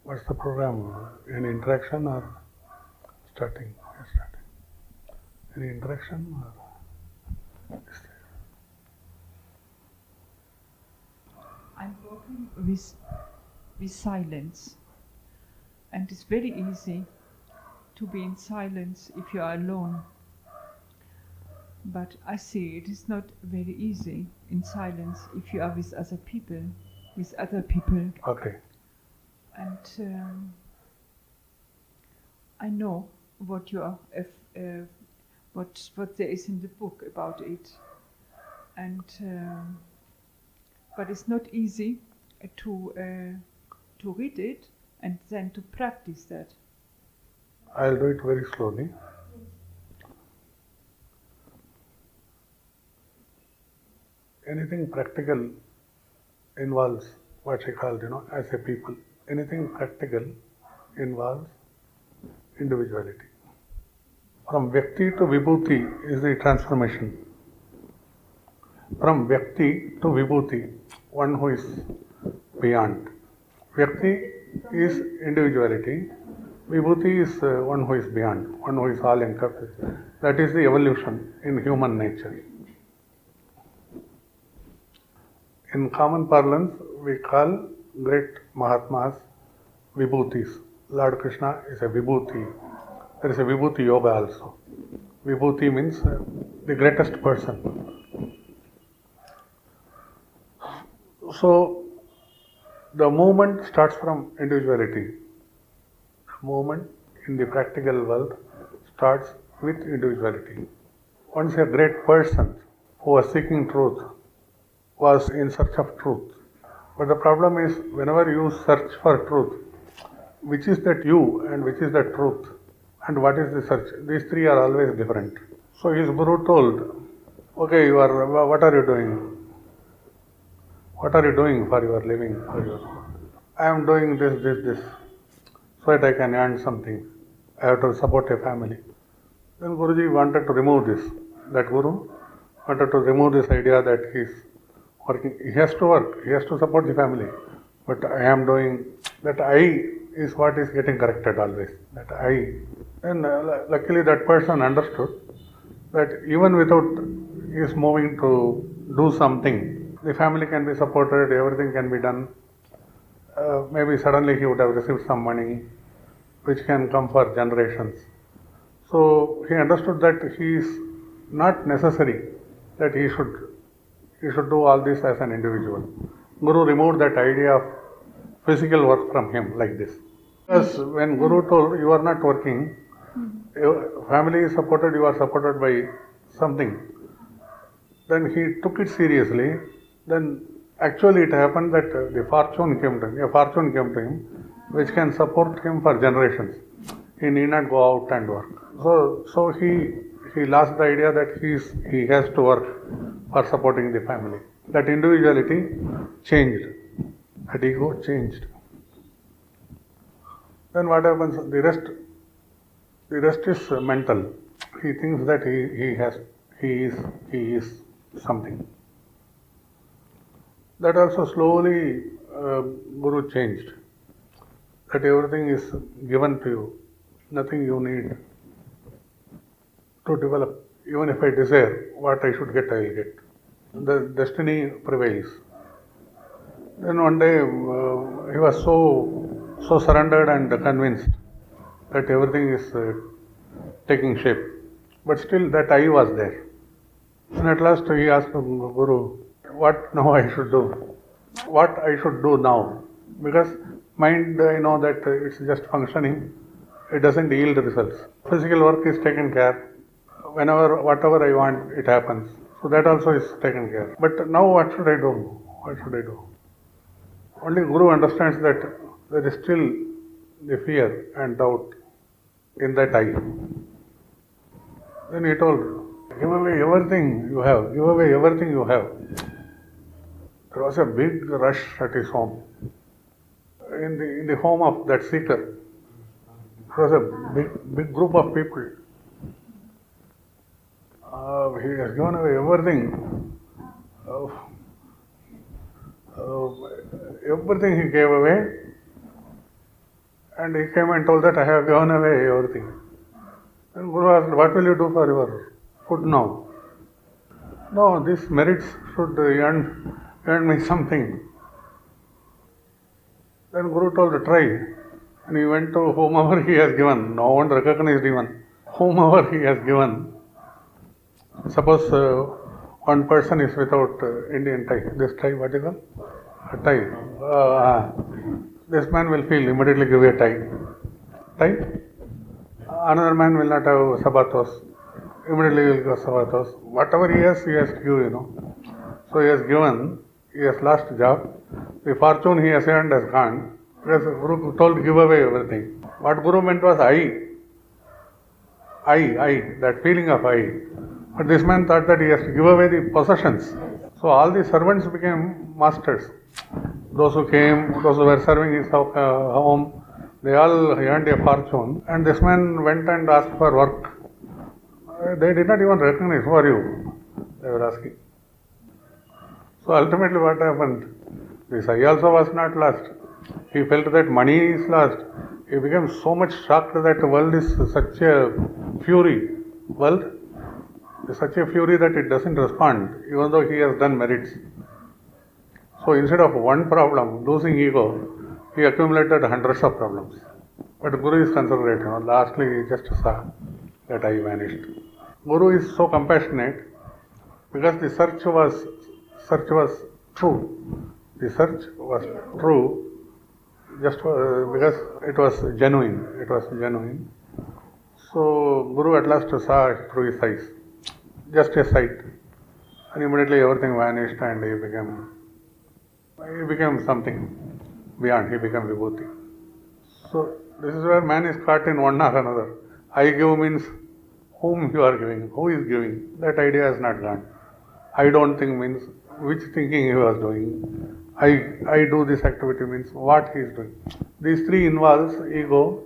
What's the program? Any interaction or starting? Starting. Any interaction or? I'm working with silence, and it's very easy to be in silence if you are alone. But I see it is not very easy in silence if you are with other people. Okay. And I know what you are, what there is in the book about it, and but it's not easy to read it and then to practice that. I'll do it very slowly. Anything practical involves what she called, as a people. Anything practical involves individuality. From Vyakti to Vibhuti is the transformation. From Vyakti to Vibhuti, one who is beyond. Vyakti is individuality. Vibhuti is one who is beyond, one who is all encompassing. That is the evolution in human nature. In common parlance, we call great Mahatmas Vibhutis. Lord Krishna is a Vibhuti. There is a Vibhuti Yoga also. Vibhuti means the greatest person. So, the movement starts from individuality. Movement in the practical world starts with individuality. Once a great person who was seeking truth was in search of truth. But the problem is, whenever you search for truth, which is that you and which is the truth and what is the search? These three are always different. So his guru told, okay, what are you doing? What are you doing for your living? I am doing this, so that I can earn something. I have to support a family. Then Guruji wanted to remove this. That Guru wanted to remove this idea that he is working. He has to work. He has to support the family. But I am doing that. I is what is getting corrected always. That I. And luckily that person understood that even without his moving to do something, the family can be supported. Everything can be done. Maybe suddenly he would have received some money, which can come for generations. So he understood that he is not necessary that he should do all this as an individual. Guru removed that idea of physical work from him like this. Because when Guru told you are not working, your family is supported, you are supported by something, then he took it seriously. Then actually it happened that a fortune came to him, which can support him for generations. He need not go out and work. So he lost the idea that he has to work for supporting the family. That individuality changed. That ego changed. Then what happens? The rest is mental. He thinks that he is something. That also slowly Guru changed. That everything is given to you, nothing you need to develop. Even if I desire what I should get, I will get. The destiny prevails. Then one day he was so surrendered and convinced that everything is taking shape. But still that I was there. And at last he asked Guru, what now I should do? What I should do now? Because mind, I know that it's just functioning. It doesn't yield results. Physical work is taken care. Whatever I want, it happens. So that also is taken care. But now what should I do? What should I do? Only Guru understands that there is still the fear and doubt in that I. Then he told, give away everything you have. Give away everything you have. There was a big rush at his home. In the home of that seeker, there was a big group of people. He has given away everything. Everything he gave away. And he came and told that I have given away everything. And Guru asked, what will you do for your food now? No, these merits should earn me something. Then Guru told, try. And he went to whomever he has given. No one recognized even. Whomever he has given. Suppose one person is without Indian tie. This tie, what is it? A tie. This man will feel immediately give a tie. Tie. Another man will not have sabatos. Immediately he will go sabatos. Whatever he has to give, So he has given, he has lost job. The fortune he has earned has gone. Because Guru told give away everything. What Guru meant was I, that feeling of I. But this man thought that he has to give away the possessions. So all the servants became masters. Those who came, those who were serving his home, they all earned a fortune. And this man went and asked for work. They did not even recognize, who are you? They were asking. So ultimately what happened? This I also was not lost. He felt that money is lost. He became so much shocked that the world is such a fury. World is such a fury that it doesn't respond, even though he has done merits. So instead of one problem, losing ego, he accumulated hundreds of problems. But Guru is considerate. Lastly, he just saw that I vanished. Guru is so compassionate because the search was true. The search was true just because it was genuine. It was genuine. So Guru at last saw it through his eyes, just a sight, and immediately everything vanished, and he became something beyond. He became Vibhuti. So this is where man is caught in one or another. I give means whom you are giving, who is giving. That idea has not gone. I don't think means which thinking he was doing. I do this activity means what he is doing. These three involves ego,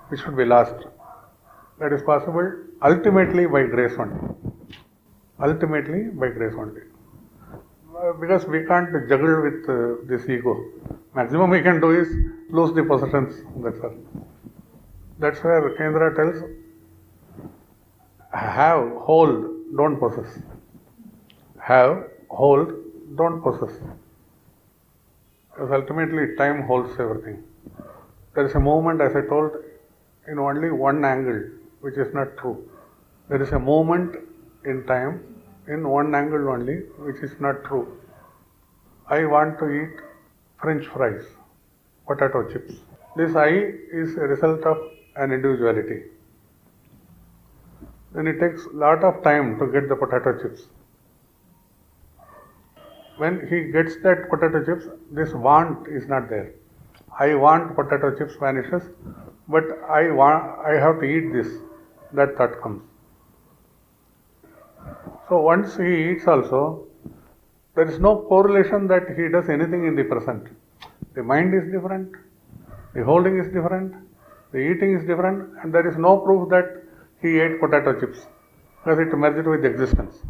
which should be lost. That is possible ultimately by grace only. Ultimately by grace only. Because we can't juggle with this ego. Maximum we can do is lose the possessions. That's all. That's where Kendra tells, have, hold, don't possess. Have, hold, don't possess. Because ultimately time holds everything. There is a movement, as I told, in only one angle, which is not true. There is a movement in time in one angle only, which is not true. I want to eat French fries, potato chips. This I is a result of an individuality. Then it takes a lot of time to get the potato chips. When he gets that potato chips, this want is not there. I want potato chips vanishes, but I have to eat this. That thought comes. So once he eats also, there is no correlation that he does anything in the present. The mind is different, the holding is different, the eating is different, and there is no proof that he ate potato chips because it merged with existence.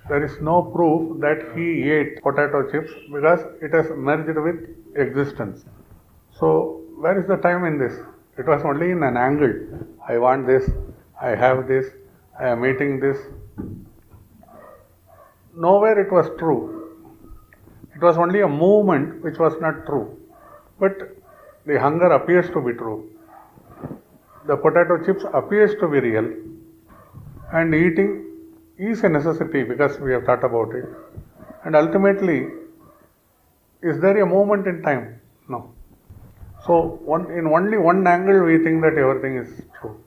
There is no proof that he ate potato chips because it has merged with existence. So where is the time in this? It was only in an angle. I want this, I have this, I am eating this. Nowhere it was true. It was only a movement which was not true. But the hunger appears to be true. The potato chips appears to be real. And eating is a necessity because we have thought about it. And ultimately, is there a moment in time? No. So in only one angle we think that everything is true.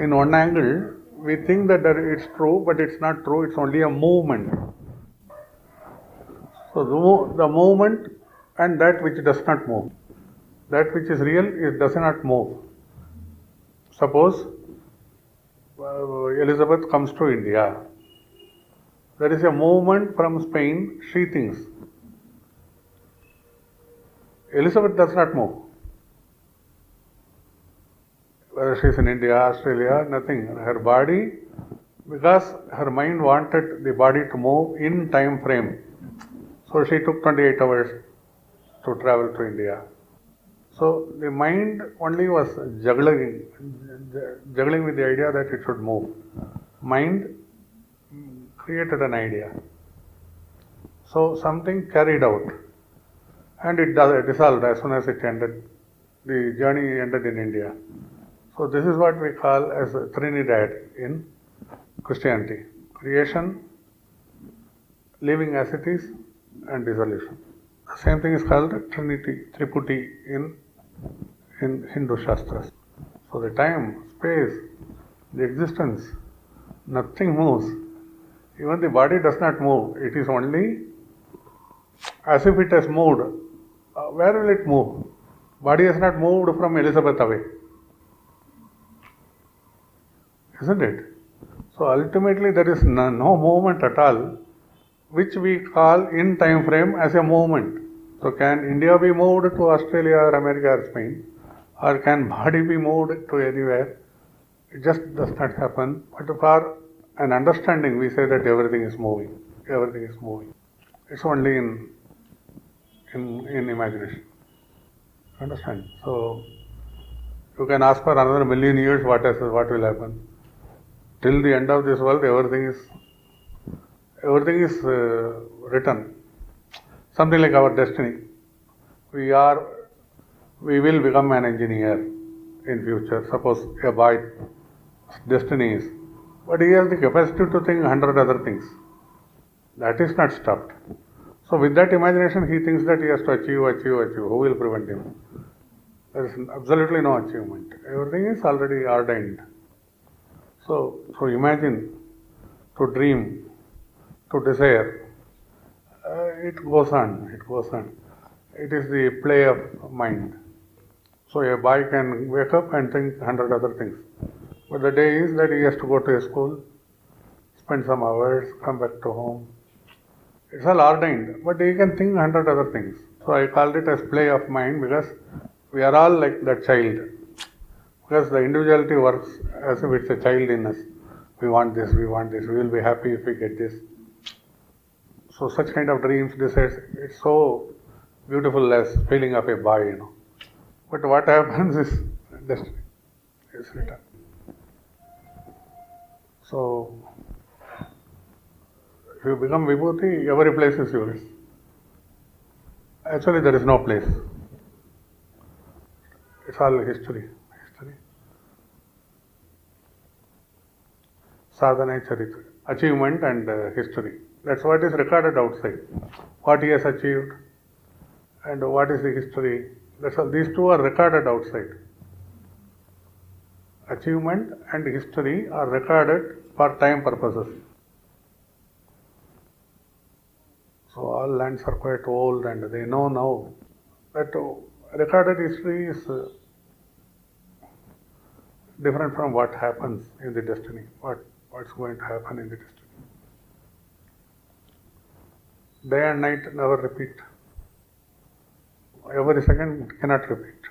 In one angle we think that it's true, but it's not true, it's only a movement. So the movement and that which does not move. That which is real, it does not move. Suppose Elizabeth comes to India. There is a movement from Spain, she thinks. Elizabeth does not move. Whether she is in India, Australia, nothing. Her body, because her mind wanted the body to move in time frame. So she took 28 hours to travel to India. So the mind only was juggling with the idea that it should move. Mind created an idea. So something carried out, and it dissolved as soon as it ended. The journey ended in India. So this is what we call as a Trinidad in Christianity: creation, living as it is, and dissolution. The same thing is called Trinity, Triputi in Hindu Shastras. So the time, space, the existence, nothing moves. Even the body does not move. It is only as if it has moved. Where will it move? Body has not moved from Elizabeth away. Isn't it? So ultimately there is no movement at all, which we call in time frame as a movement. So can India be moved to Australia or America or Spain? Or can body be moved to anywhere? It just does not happen. But for an understanding, we say that everything is moving. Everything is moving. It's only in imagination. Understand? So you can ask for another million years what will happen. Till the end of this world, everything is written. Something like our destiny. We will become an engineer in future. Suppose a boy's destiny is, but he has the capacity to think 100 other things. That is not stopped. So with that imagination, he thinks that he has to achieve. Who will prevent him? There is absolutely no achievement. Everything is already ordained. So imagine, to dream, to desire. It goes on. It is the play of mind. So a boy can wake up and think 100 other things. But the day is that he has to go to a school, spend some hours, come back to home. It's all ordained, but he can think 100 other things. So I called it as play of mind, because we are all like that child. Because the individuality works as if it's a child in us. We want this, we will be happy if we get this. So such kind of dreams, desires, it's so beautiful as feeling of a boy, But what happens is destiny is written. So if you become Vibhuti, every place is yours. Actually, there is no place. It's all history. Sadhana Charitra. Achievement and history. That's what is recorded outside. What he has achieved and what is the history. That's all. These two are recorded outside. Achievement and history are recorded for time purposes. So all lands are quite old, and they know now that recorded history is different from what happens in the destiny, what's going to happen in the destiny. Day and night never repeat. Every second cannot repeat.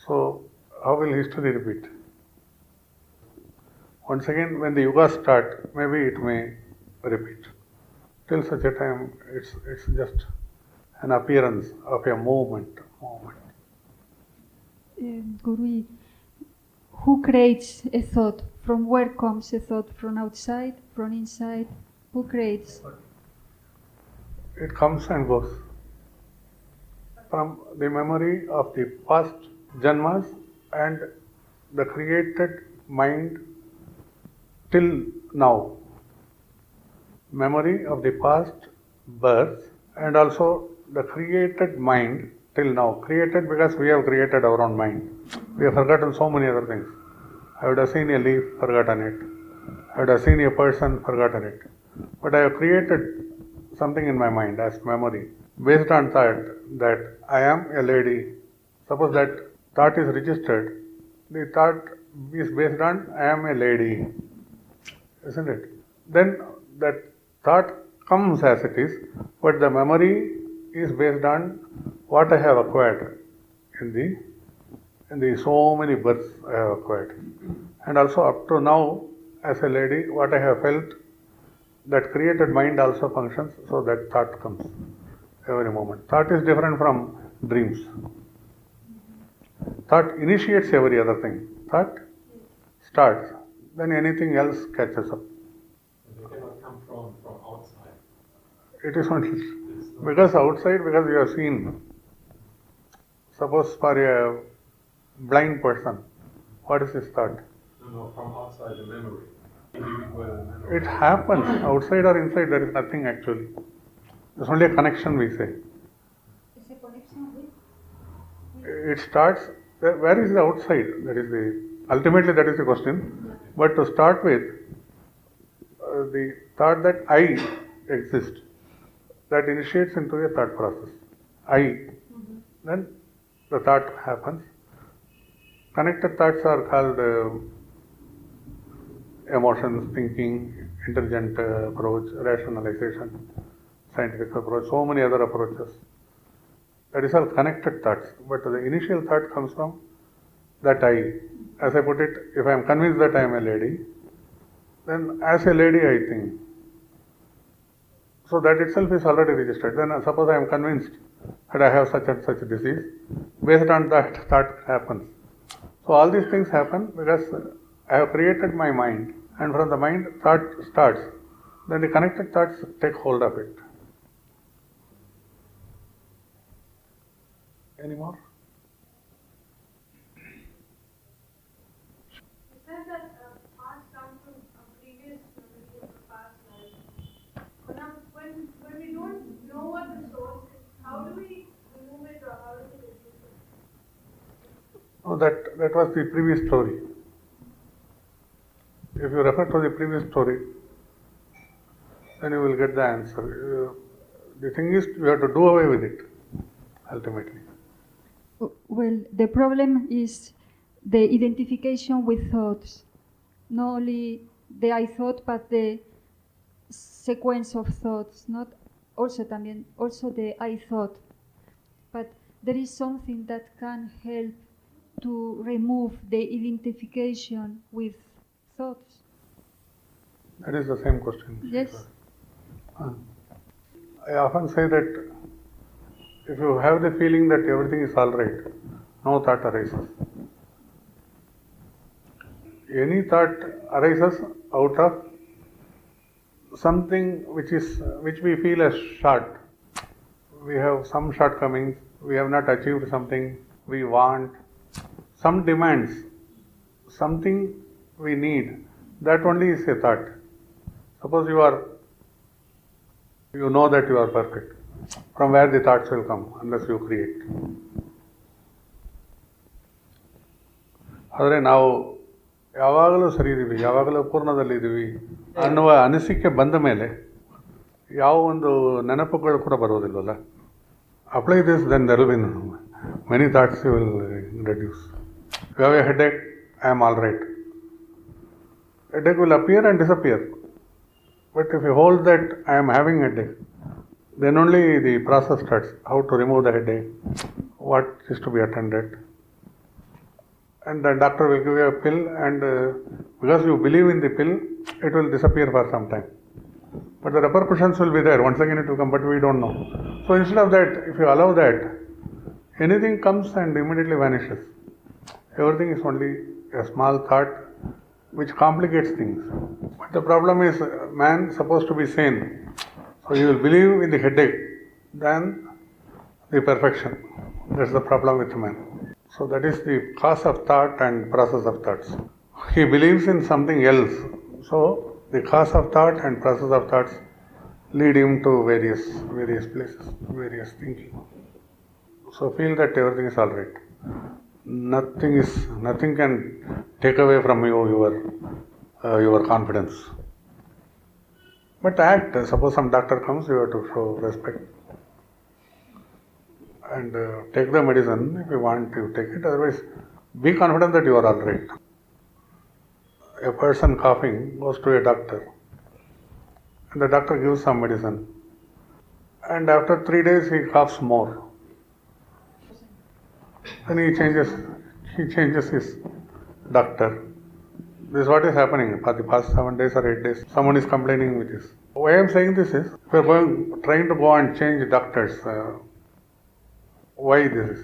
So how will history repeat? Once again, when the yugas start, maybe it may repeat. Till such a time, it's just an appearance of a movement. Guru, who creates a thought? From where comes a thought? From outside? From inside? Who creates? It comes and goes. From the memory of the past janmas and the created mind till now. Memory of the past birth and also the created mind till now. Created because we have created our own mind. We have forgotten so many other things. I would have seen a leaf, forgotten it. I would have seen a person, forgotten it. But I have created something in my mind as memory based on that I am a lady. Suppose that thought is registered. The thought is based on I am a lady. Isn't it? Then that thought comes as it is, but the memory is based on what I have acquired in the so many births I have acquired. And also up to now, as a lady, what I have felt, that created mind also functions, so that thought comes. every moment. Thought is different from dreams. Thought initiates every other thing. Thought starts, then anything else catches up. They cannot come from outside. It is only because outside, because you have seen. Suppose for a blind person, what is his thought? No, from outside the memory. Individual memory. It happens outside or inside. There is nothing actually. There's only a connection. We say Is a connection with? it starts. Where is the outside? That is the ultimately that is the question. But to start with, the thought that I exist, that initiates into a thought process. Then the thought happens. Connected thoughts are called emotions, thinking, intelligent approach, rationalization, scientific approach, so many other approaches. That is all connected thoughts. But the initial thought comes from that I. As I put it, if I am convinced that I am a lady, then as a lady I think. So that itself is already registered. Then suppose I am convinced that I have such and such disease, based on that thought happens. So all these things happen because I have created my mind, and from the mind thought starts. Then the connected thoughts take hold of it. Any more? You said that thoughts come from a previous memory of a past life. But now, when we don't know what the source is, how do we remove it or how do we reduce it? Oh, that was the previous story. If you refer to the previous story, then you will get the answer. The thing is, you have to do away with it, ultimately. Well, the problem is the identification with thoughts. Not only the I thought, but the sequence of thoughts. Not also the I thought. But there is something that can help to remove the identification with thoughts. That is the same question. Yes. I often say that if you have the feeling that everything is all right, no thought arises. Any thought arises out of something which we feel as short. We have some shortcomings, we have not achieved something, we want some demands, something we need. That only is a thought. Suppose you know that you are perfect. From where the thoughts will come unless you create. ಆದರೆ ನಾವು ಯಾವಾಗಲೂ ಸರಿ ಇದ್ದೀವಿ, ಯಾವಾಗಲೂ ಪೂರ್ಣದಲ್ಲಿದ್ದೀವಿ ಅನ್ನುವ ಅನಿಸಿಕೆ ಬಂದ ಮೇಲೆ ಯಾವ ಒಂದು ನೆನಪುಗಳು ಕೂಡ ಬರೋದಿಲ್ವಲ್ಲ. Apply this, then there will be many thoughts you will reduce. You have a headache, I am all right. Headache will appear and disappear. But if you hold that I am having a headache, then only the process starts. How to remove the headache, what is to be attended. And the doctor will give you a pill, and because you believe in the pill, it will disappear for some time. But the repercussions will be there. Once again it will come, but we don't know. So instead of that, if you allow that, anything comes and immediately vanishes. Everything is only a small thought which complicates things. But the problem is, man supposed to be sane. So he will believe in the headache than the perfection. That's the problem with man. So that is the cause of thought and process of thoughts. He believes in something else. So the cause of thought and process of thoughts lead him to various places, various thinking. So feel that everything is all right. Nothing can take away from you your confidence. But act. Suppose some doctor comes, you have to show respect and take the medicine. If you want, you take it. Otherwise, be confident that you are all right. A person coughing goes to a doctor, and the doctor gives some medicine, and after 3 days he coughs more. Then he changes his doctor. This is what is happening for the past 7 days or 8 days. Someone is complaining with this. Why I am saying this is, if you are trying to go and change doctors, why this is?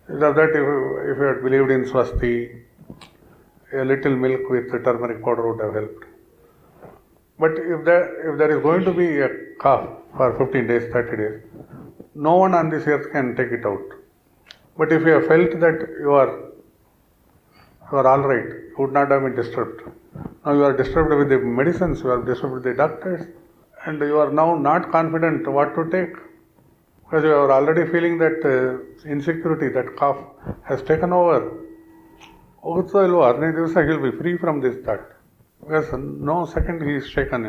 Is that if you had believed in Swasti, a little milk with turmeric powder would have helped. But if there is going to be a cough for 15 days, 30 days, no one on this earth can take it out. But if you have felt that you are all right, you would not have been disturbed. Now you are disturbed with the medicines, you are disturbed with the doctors, and you are now not confident what to take. Because you are already feeling that insecurity, that cough has taken over. Also, he will be free from this thought. Because no second he is shaken,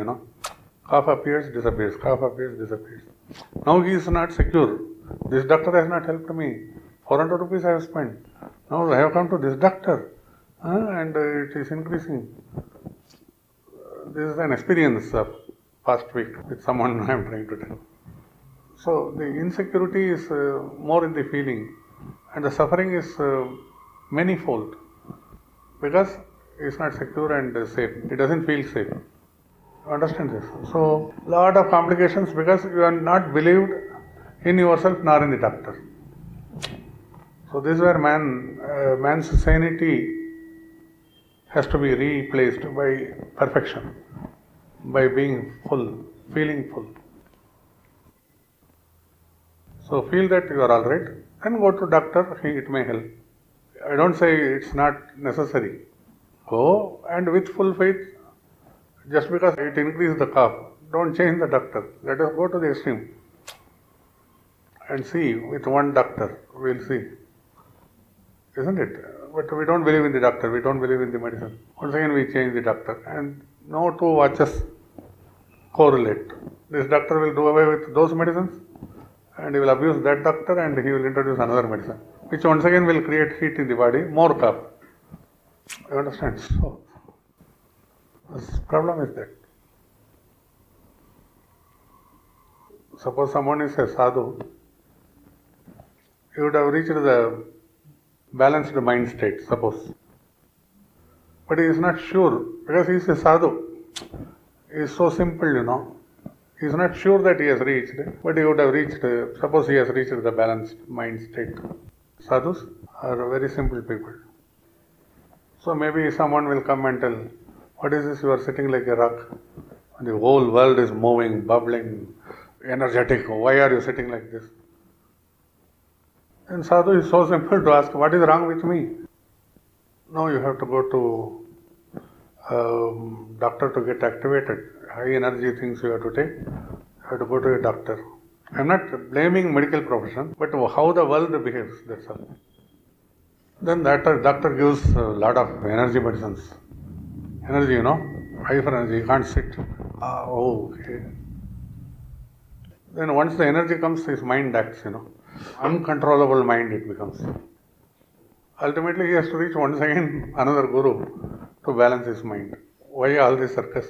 Cough appears, disappears, cough appears, disappears. Now he is not secure. This doctor has not helped me. 400 rupees I have spent. Now I have come to this doctor. And it is increasing. This is an experience of past week with someone I am trying to tell. So the insecurity is more in the feeling, and the suffering is manifold because it's not secure and safe. It doesn't feel safe. You understand this? So lot of complications because you are not believed in yourself nor in the doctor. So this is where man's sanity has to be replaced by perfection, by being full, feeling full. So feel that you are all right, then go to doctor, it may help. I don't say it's not necessary. Go and with full faith, just because it increases the cough, don't change the doctor. Let us go to the extreme and see with one doctor, we'll see. Isn't it? But we don't believe in the doctor, we don't believe in the medicine. Once again we change the doctor and no two watches correlate. This doctor will do away with those medicines and he will abuse that doctor and he will introduce another medicine, which once again will create heat in the body, more cough. You understand? So, the problem is that. Suppose someone is a sadhu, he would have reached the balanced mind state, suppose. But he is not sure because he is a sadhu. He is so simple, He is not sure that he has reached, but he would have reached, suppose he has reached the balanced mind state. Sadhus are very simple people. So maybe someone will come and tell, what is this, you are sitting like a rock, the whole world is moving, bubbling, energetic, why are you sitting like this? And sadhu is so simple to ask, what is wrong with me? No, you have to go to doctor to get activated. High energy things you have to take. You have to go to a doctor. I am not blaming medical profession, but how the world behaves, that's all. Then that doctor gives a lot of energy medicines. Energy, high for energy, you can't sit. Okay. Then once the energy comes, his mind acts, Uncontrollable mind it becomes. Ultimately he has to reach once again another guru to balance his mind. Why all this circus?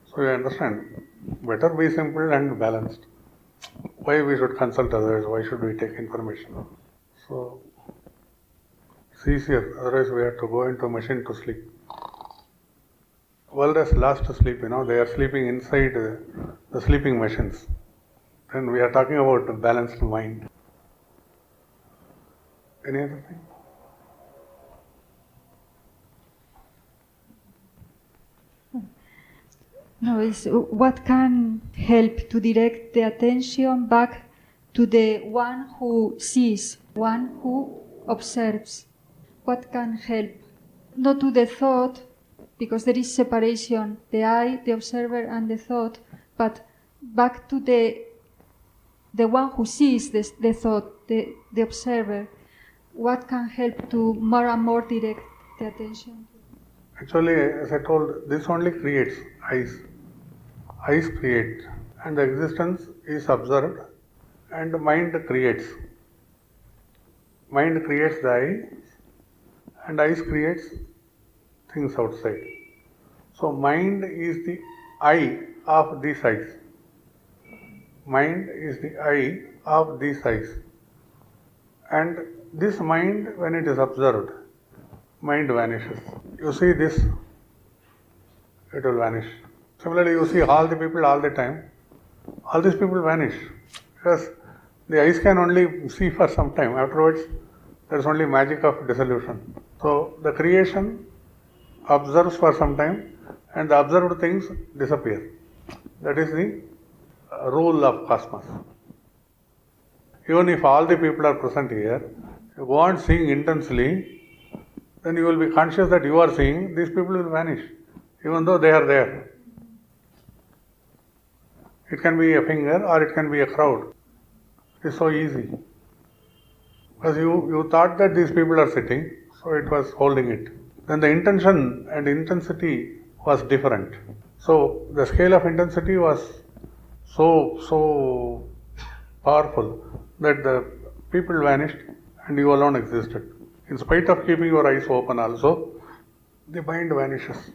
So you understand, better be simple and balanced. Why we should consult others? Why should we take information? So it's easier, otherwise we have to go into a machine to sleep. World has lost sleep, they are sleeping inside the sleeping machines. Then we are talking about a balanced mind. Any other thing? No, it's what can help to direct the attention back to the one who sees, one who observes. What can help? Not to the thought, because there is separation, the I, the observer, and the thought, but back to the one who sees the thought, the observer. What can help to more and more direct the attention? Actually, as I told, this only creates eyes. Eyes create, and the existence is observed, and the mind creates. Mind creates the eye, and eyes creates things outside. So mind is the eye of these eyes. Mind is the eye of these eyes. And this mind, when it is observed, mind vanishes. You see this, it will vanish. Similarly, you see all the people all the time, all these people vanish because the eyes can only see for some time. Afterwards, there is only magic of dissolution. So the creation observes for some time and the observed things disappear. That is the rule of cosmos. Even if all the people are present here, you go on seeing intensely, then you will be conscious that you are seeing, these people will vanish, even though they are there. It can be a finger or it can be a crowd. It is so easy. Because you thought that these people are sitting, so it was holding it. Then the intention and intensity was different. So the scale of intensity was so powerful that the people vanished and you alone existed. In spite of keeping your eyes open also, the mind vanishes.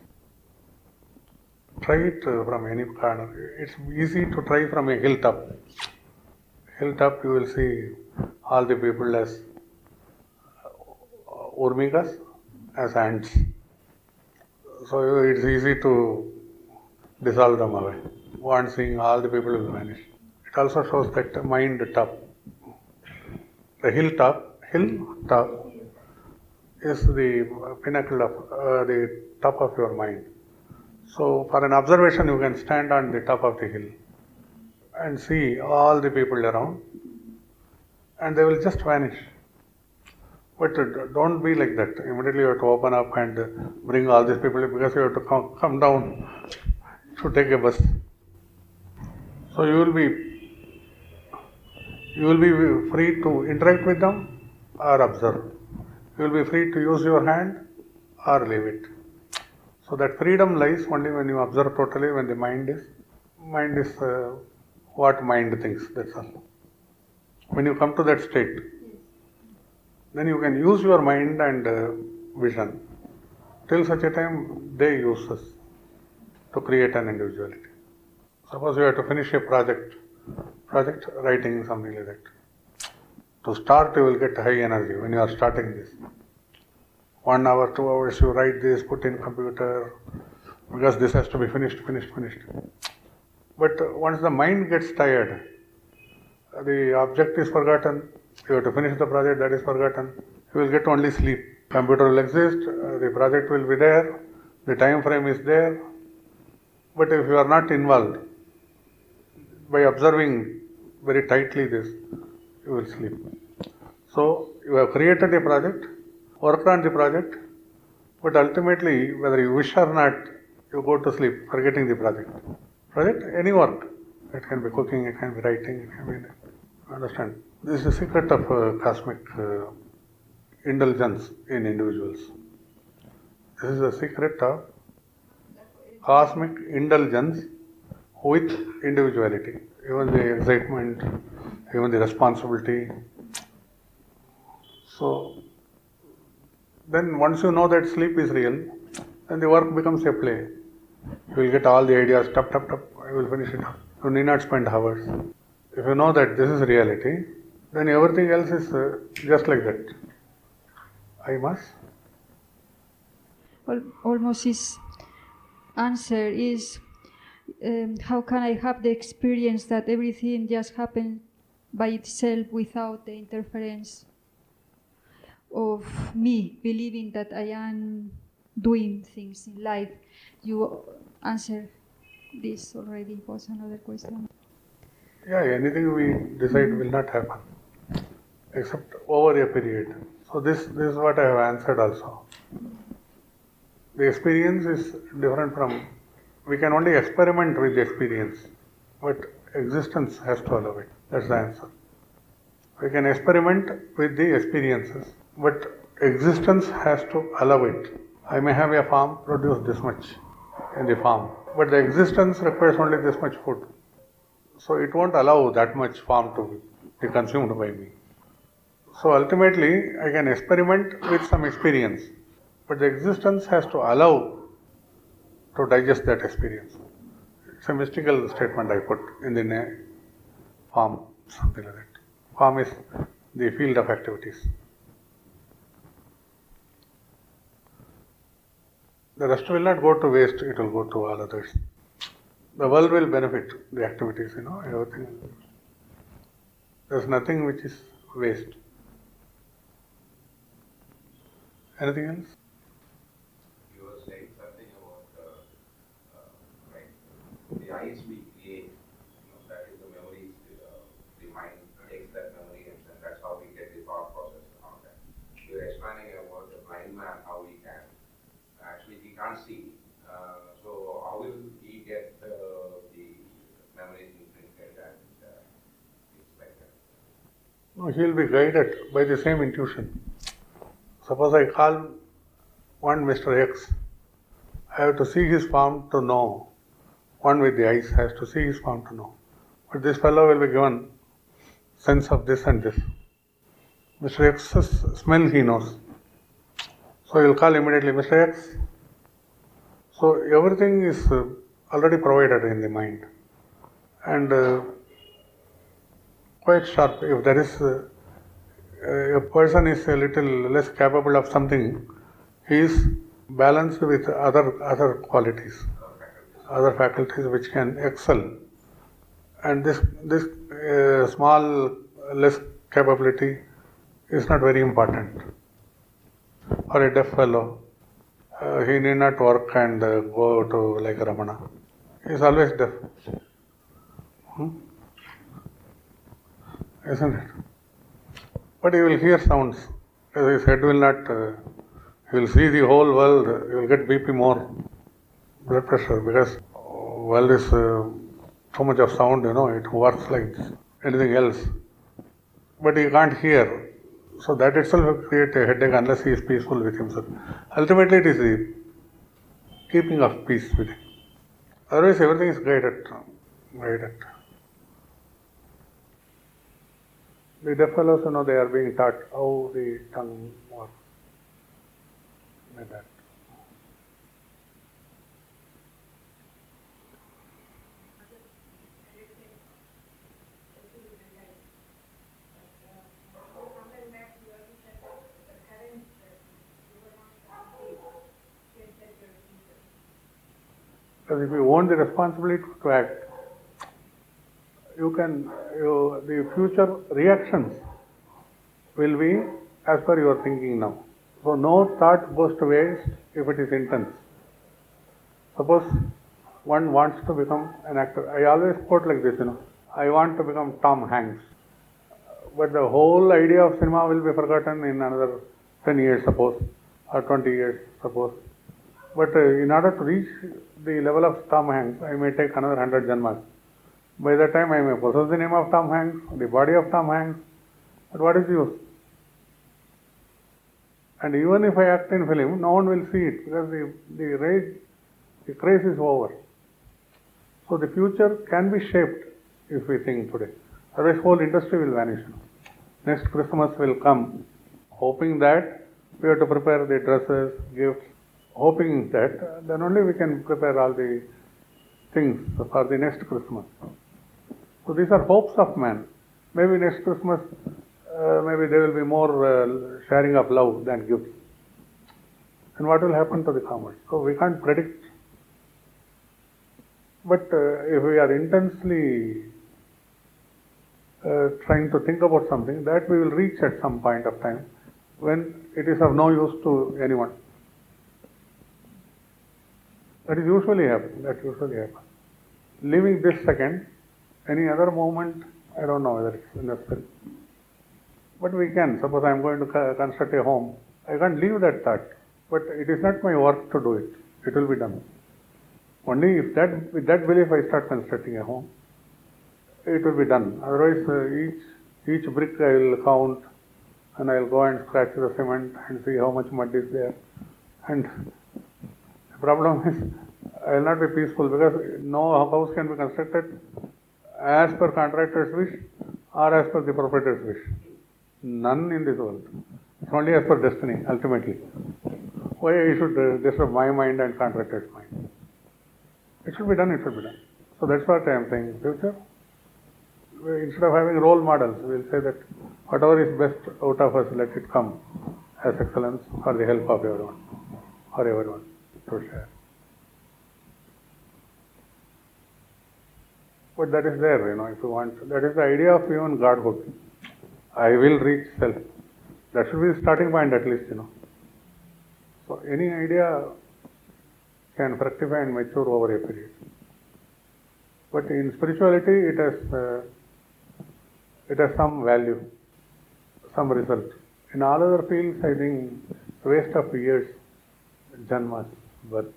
Try it from any corner. It's easy to try from a hilltop. Hilltop, you will see all the people as urmikas, as ants. So it's easy to dissolve them away. One seeing all the people will vanish. It also shows that mind top. The hilltop is the pinnacle of the top of your mind. So for an observation, you can stand on the top of the hill and see all the people around, and they will just vanish. But don't be like that. Immediately you have to open up and bring all these people because you have to come down to take a bus. So you will be free to interact with them or observe. You will be free to use your hand or leave it. So that freedom lies only when you observe totally, when the mind is what mind thinks, that's all. When you come to that state, then you can use your mind and vision till such a time they use us to create an individuality. Suppose you have to finish a project writing, something like that. To start, you will get high energy when you are starting this. 1 hour, 2 hours, you write this, put in computer, because this has to be finished. But once the mind gets tired, the object is forgotten, you have to finish the project, that is forgotten, you will get only sleep. Computer will exist, the project will be there, the time frame is there, but if you are not involved, by observing very tightly this, you will sleep. So, you have created a project, worked on the project, but ultimately, whether you wish or not, you go to sleep, forgetting the project. Project, any work. It can be cooking, it can be writing, it can be... Understand? This is the secret of cosmic indulgence in individuals. This is the secret of cosmic indulgence with individuality. Even the excitement, even the responsibility. So, then once you know that sleep is real, then the work becomes a play. You will get all the ideas, tap, you will finish it up. You need not spend hours. If you know that this is reality, then everything else is just like that. I must. Almost his answer is, how can I have the experience that everything just happens by itself without the interference of me believing that I am doing things in life? You answered this already, was another question. Yeah, anything we decide will not happen, except over a period. So this is what I have answered also. The experience is different from, we can only experiment with the experience, but existence has to allow it. That's the answer. We can experiment with the experiences, but existence has to allow it. I may have a farm, produce this much in the farm, but the existence requires only this much food. So it won't allow that much farm to be consumed by me. So ultimately, I can experiment with some experience, but the existence has to allow to digest that experience. It's a mystical statement I put in the farm, something like that. Farm is the field of activities. The rest will not go to waste, it will go to all others. The world will benefit, the activities, everything. There's nothing which is waste. Anything else? You were saying something about like the eyes we create, that is the memories, the mind takes that memory and that's how we get the thought process and all that. You were explaining about the blind man, how he can, actually he can't see. So how will he get the memories imprinted and things like that? No, he will be guided by the same intuition. Suppose I call one Mr. X, I have to see his form to know. One with the eyes has to see his form to know. But this fellow will be given sense of this and this. Mr. X's smell he knows. So he will call immediately Mr. X. So everything is already provided in the mind. And quite sharp. If there is a person is a little less capable of something, he is balanced with other qualities, other faculties which can excel. And this small less capability is not very important. For a deaf fellow, he need not work and go to like Ramana. He is always deaf. Isn't it? But he will hear sounds. His head will not, he will see the whole world, he will get BP more, blood pressure, because world is so much of sound, it works like anything else. But he can't hear. So that itself will create a headache unless he is peaceful with himself. Ultimately it is the keeping of peace with him. Otherwise everything is guided. The deaf fellows, they are being taught how the tongue works. Like that. Because if you own the responsibility to act, the future reactions will be as per your thinking now. So no thought goes to waste if it is intense. Suppose one wants to become an actor. I always quote like this, I want to become Tom Hanks. But the whole idea of cinema will be forgotten in another 10 years, suppose, or 20 years, suppose. But in order to reach the level of Tom Hanks, I may take another 100 janmas. By that time, I may possess the name of Tom Hanks, the body of Tom Hanks, but what is the use? And even if I act in film, no one will see it because the craze is over. So the future can be shaped if we think today. Otherwise, whole industry will vanish. Next Christmas will come, hoping that we have to prepare the dresses, gifts, hoping that then only we can prepare all the things for the next Christmas. So these are hopes of man. Maybe next Christmas, maybe there will be more sharing of love than gifts. And what will happen to the commerce? So we can't predict. But if we are intensely trying to think about something, that we will reach at some point of time when it is of no use to anyone. That usually happens. Leaving this second, any other moment, I don't know whether it's necessary. But we can. Suppose I am going to construct a home. I can't leave that thought. But it is not my work to do it. It will be done. Only if with that belief I start constructing a home, it will be done. Otherwise, each brick I will count, and I will go and scratch the cement and see how much mud is there. And the problem is, I will not be peaceful because no house can be constructed as per contractor's wish or as per the proprietor's wish. None in this world. It's only as per destiny, ultimately. Why I should disturb my mind and contractor's mind? It should be done, So that's what I am saying. Future, instead of having role models, we will say that whatever is best out of us, let it come as excellence for the help of everyone. to share. But that is there, if you want. That is the idea of even Godhood. I will reach self. That should be the starting point at least, So any idea can fructify and mature over a period. But in spirituality, it has some value, some result. In all other fields, I think waste of years, janmas, birth.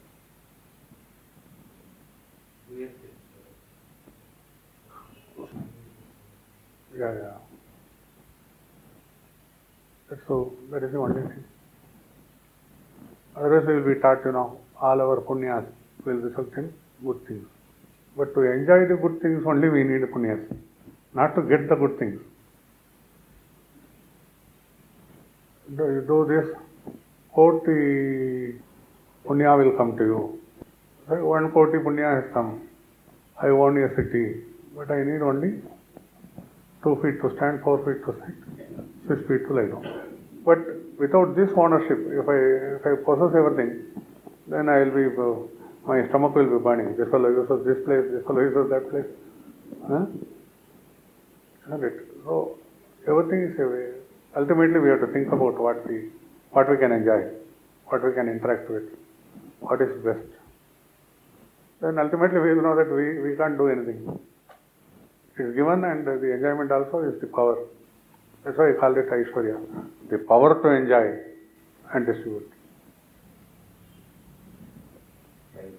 Yeah. So that is the only thing. Otherwise, we will be taught, all our punyas will result in good things. But to enjoy the good things only we need punyas, not to get the good things. You do this, koti punya will come to you. So 1 koti punya has come. I own a city, but I need only 2 feet to stand, 4 feet to sit, 6 feet to lie down. But without this ownership, if I possess everything, then I will be, my stomach will be burning. This fellow uses this place, this fellow uses that place. Isn't it? So everything is a way. Ultimately, we have to think about what we can enjoy, what we can interact with, what is best. Then ultimately we will know that we can't do anything. It is given, and the enjoyment also is the power. That's why I call it Aishwarya. The power to enjoy and distribute. Like,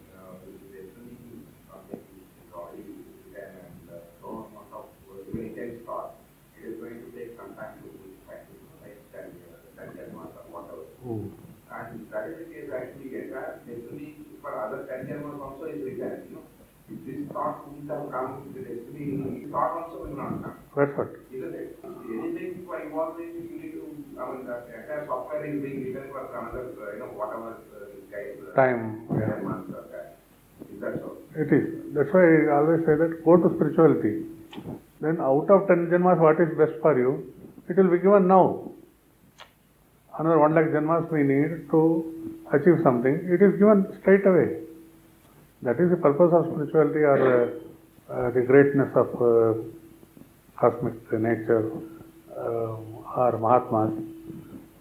destiny is something which is already written and so amount of very intense thought. It is going to take some time to practice, like 10 years, 10 months or whatever. And that is the case actually, entire destiny for other 10 years also is written, If this thought wouldn't have come, the destiny, thought also will not come. That's what. Isn't it? Anything for evolving, you need to, the entire software is being written for another, whatever guys. Time, yeah. 10 months or that. Is that so? It is. That's why I always say that go to spirituality. Then out of 10 janmas, what is best for you, it will be given now. Another 1 lakh janmas we need to achieve something. It is given straight away. That is the purpose of spirituality, or the greatness of cosmic nature, or Mahatmas.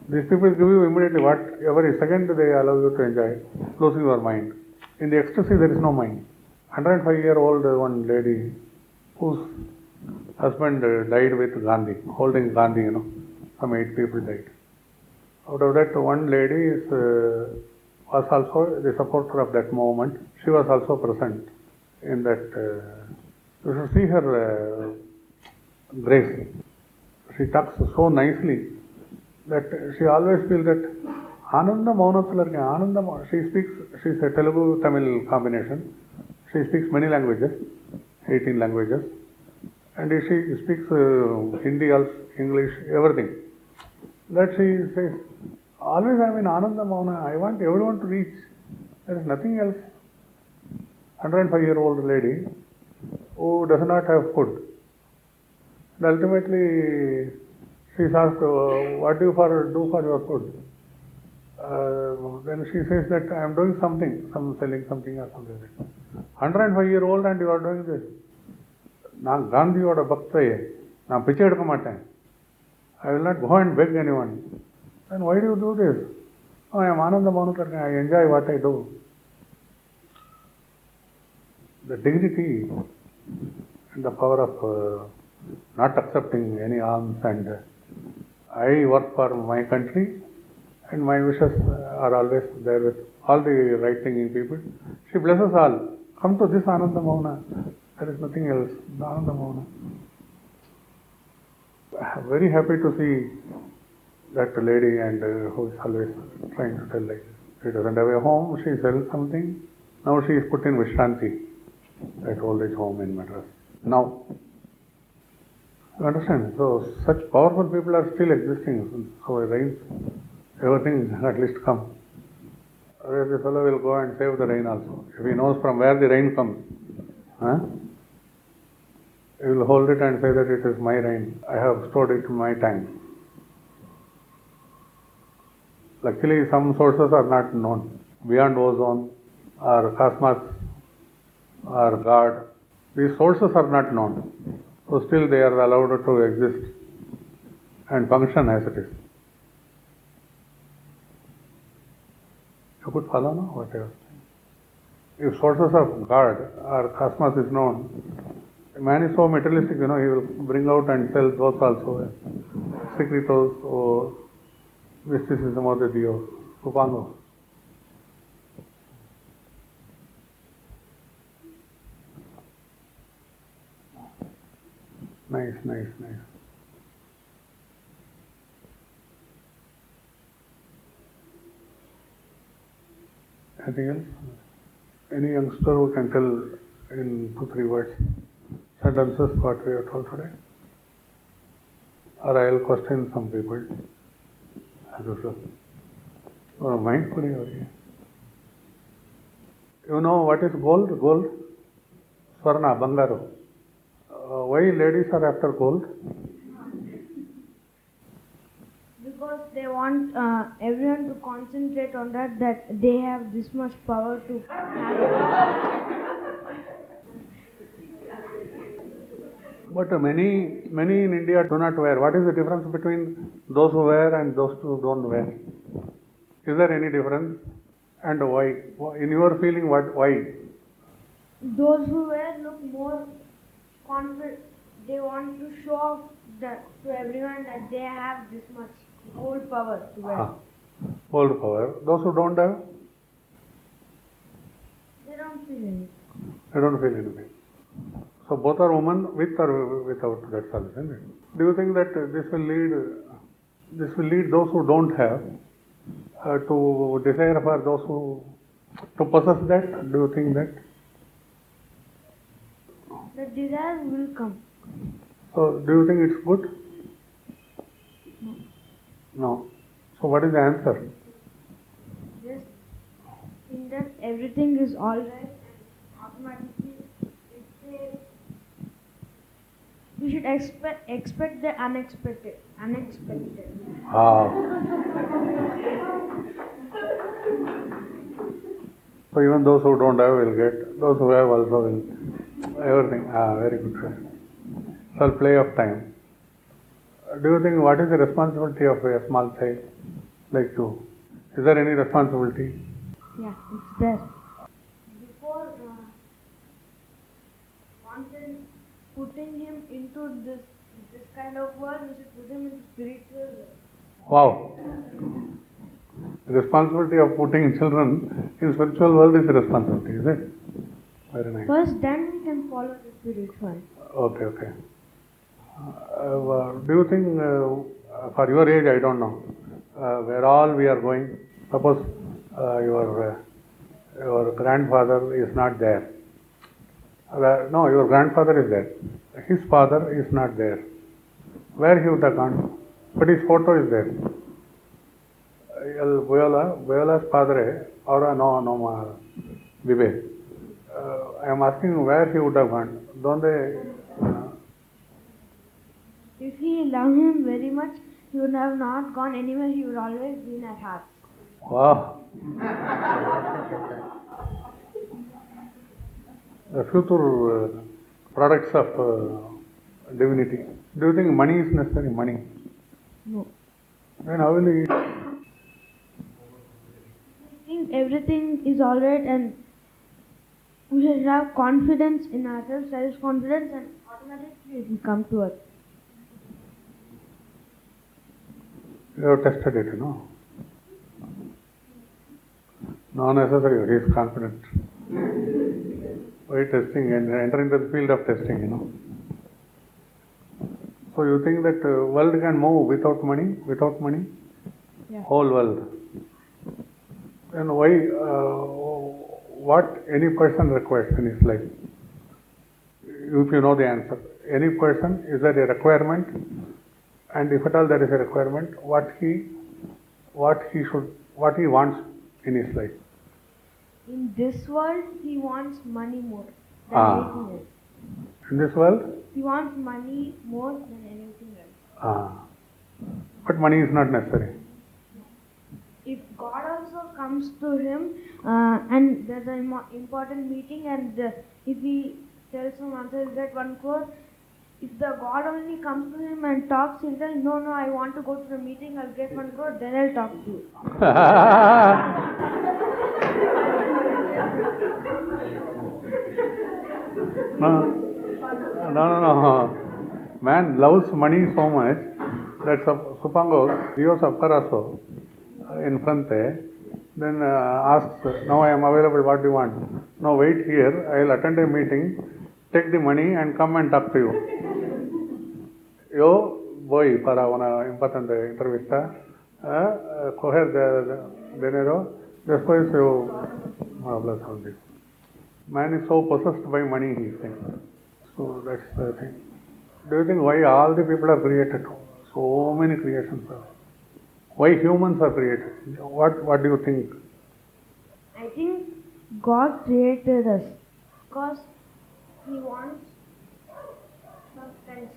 These people give you immediately what every second they allow you to enjoy, closing your mind. In the ecstasy there is no mind. 105-year-old one lady whose husband died with Gandhi, holding Gandhi, some 8 people died. Out of that, one lady was also the supporter of that movement. She was also present in that. You should see her grace. She talks so nicely that she always feels that Ananda Maunasalarke, Ananda. She's a Telugu Tamil combination. She speaks many languages, 18 languages, and she speaks Hindi, also, English, everything. That she says, always I am in Ananda Mauna. I want everyone to reach. There is nothing else. 105-year-old lady who does not have food. And ultimately, she is asked, what do you do for your food? Then she says that I am doing something, selling something or something like that. 105-year-old and you are doing this. Now Gandhi or a Bhakta, now piche edukka maten. I will not go and beg anyone. Then why do you do this? Oh, I am Ananda Maunakarka, I enjoy what I do. The dignity and the power of not accepting any alms, and I work for my country and my wishes are always there with all the right thinking people. She blesses all. Come to this Ananda Mauna. There is nothing else. The Ananda Mauna. I am very happy to see that lady, and who is always trying to tell like this. She doesn't have a home, she sells something. Now she is put in Vishranti at old age home in Madras. Now, you understand? So such powerful people are still existing. So it rains, everything at least come. Otherwise the fellow will go and save the rain also. If he knows from where the rain comes, he will hold it and say that it is my rain. I have stored it in my tank. Luckily, some sources are not known. beyond ozone, or cosmos, or God. These sources are not known. So still they are allowed to exist and function as it is. You could follow now what I was saying. If sources of God or cosmos is known, man is so materialistic, he will bring out and sell those also. Secretos or mysticism of the Dios, supangos. Nice. Anything else? Any youngster who can tell in 2-3 words, sentences what we have told today? Or I will question some people. As usual. Or mindfully over here. You know what is gold? Gold? Swarna, Bangaru. Why ladies are after gold? Because they want everyone to concentrate on that they have this much power to have it. But many in India do not wear. What is the difference between those who wear and those who don't wear? Is there any difference? And why? In your feeling, why? Those who wear look more confident. They want to show off to everyone that they have this much gold power to wear. Gold power. Those who don't have? They don't feel anything. They don't feel anything. So both are women with or without, that's all, isn't it? Do you think that this will lead those who don't have to desire for those who to possess that? Do you think that? The desire will come. So do you think it's good? No. So what is the answer? Just think that everything is alright and automatically we should expect the unexpected. So even those who don't have will get, those who have also will, everything. Very good. So play of time. Do you think what is the responsibility of a small child like you? Is there any responsibility? Yeah, it's there. Before putting him into this kind of world, we should put him into spiritual world. Wow. The responsibility of putting children in spiritual world is the responsibility, is it? Very nice. First, then we can follow the spiritual. Okay. Do you think, for your age, I don't know, where all we are going, suppose your grandfather is not there. No, your grandfather is there. His father is not there. Where he would have gone? But his photo is there. Viola's padre, or no, Vivek. I am asking where he would have gone. Don't they? If he loved him very much, he would have not gone anywhere. He would always be in our hearts. Wow. The future products of divinity. Do you think money is necessary? Money? No. Then how will he? I think everything is alright and we should have confidence in ourselves, self-confidence, and automatically it will come to us. You have tested it, No necessary, he is confident. Why testing and enter into the field of testing, So you think that world can move without money? Yeah. Whole world. Then why, what any person requires in his life? If you know the answer. Any person, is there a requirement? And if at all there is a requirement, what he wants in his life? In this world, he wants money more than anything else. In this world? He wants money more than anything else. But money is not necessary. If God also comes to him and there's an important meeting, and if he tells some answer, he'll get 1 crore. If the God only comes to him and talks, he'll tell, no, I want to go to the meeting, I'll get 1 crore, then I'll talk to you. No. Man loves money so much that suppongo Dios apparato in frente, then asks, now I am available, what do you want? No, wait here, I will attend a meeting, take the money and come and talk to you. Yo voy para una importante entrevista, coger dinero, después yo hablas contigo. Man is so possessed by money, he thinks. So that's the thing. Do you think why all the people are created? So many creations are. Why humans are created? What do you think? I think God created us because He wants some friends.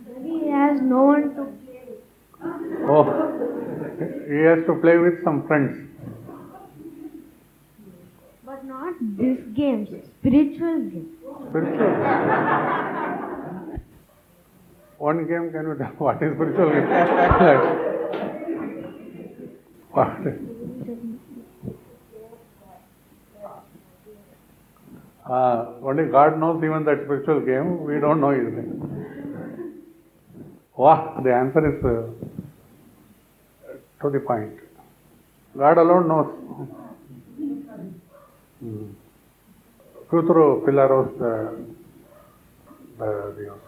Maybe He has no one to play with. Oh, he has to play with some friends. But not this games, spiritual games. Spiritual. One game, can you tell what is spiritual game? What? Only God knows even that spiritual game. We don't know anything. Wow, the answer is to the point. God alone knows. Futuro Pilaros, Dios.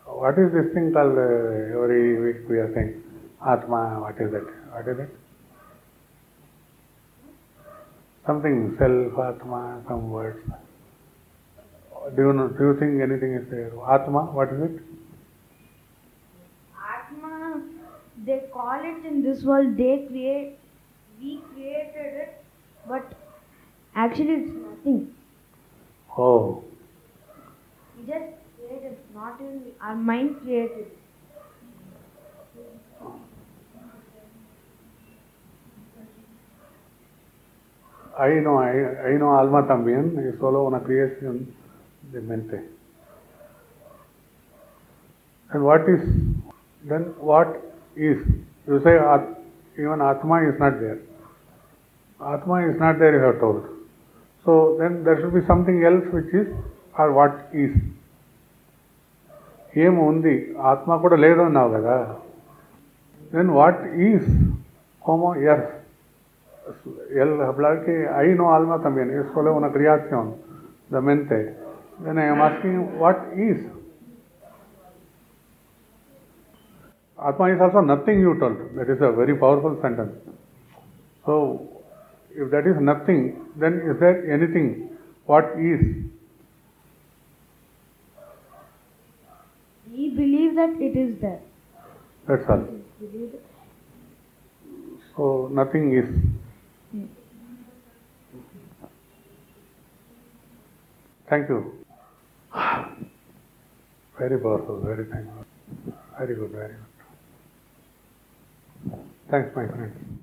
What is this thing called every week we are saying? Atma, what is that? What is it? Something, self, Atma, some words. Do you think anything is there? Atma, what is it? Atma, they call it in this world, we created it, but actually it's nothing. Oh. We just created it, not in our mind created it. I know alma también, es solo una creación de mente. And what is? You say even Atma is not there. Atma is not there, you have told. So then there should be something else which is, or what is. Em undi, Atma kuda ledu annavu kada. Then what is? Como yes. Hablar que ahí no alma también, es solo una creación de mente. Then I am asking, what is? Atma is also nothing, you told. That is a very powerful sentence. So, if that is nothing, then is there anything? What is? We believe that it is there. That's all. So, nothing is. Thank you. Very powerful, very thankful. Very good, very good. Thanks, my friends.